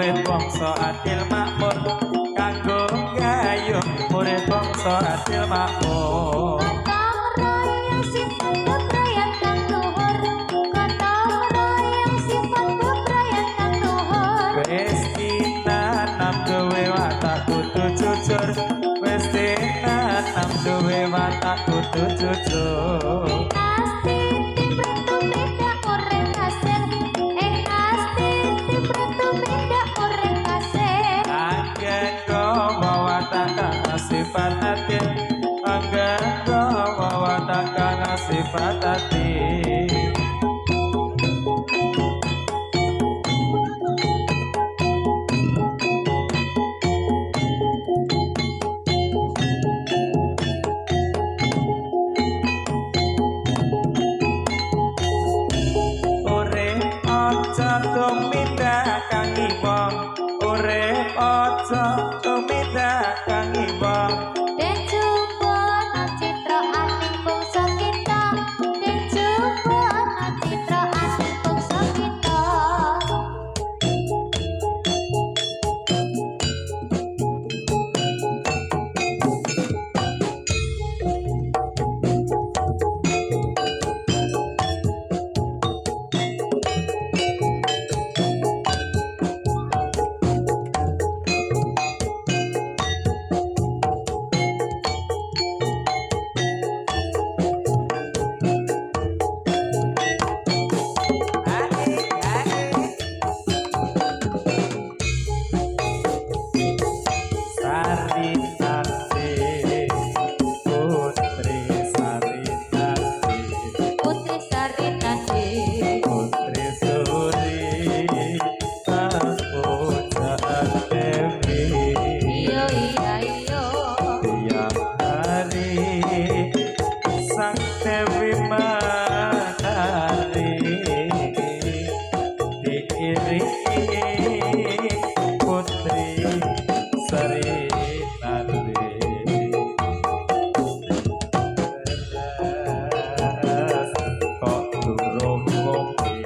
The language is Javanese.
murid bangsa adil makmur kanggo gayuh murid bangsa adil makmur jujur wis dinanam duwe watak kudu jujur asti tipretu beda orang kasar asti tipretu beda orang kasar anggo watak kang sifat adil anggo watak kang sifat adil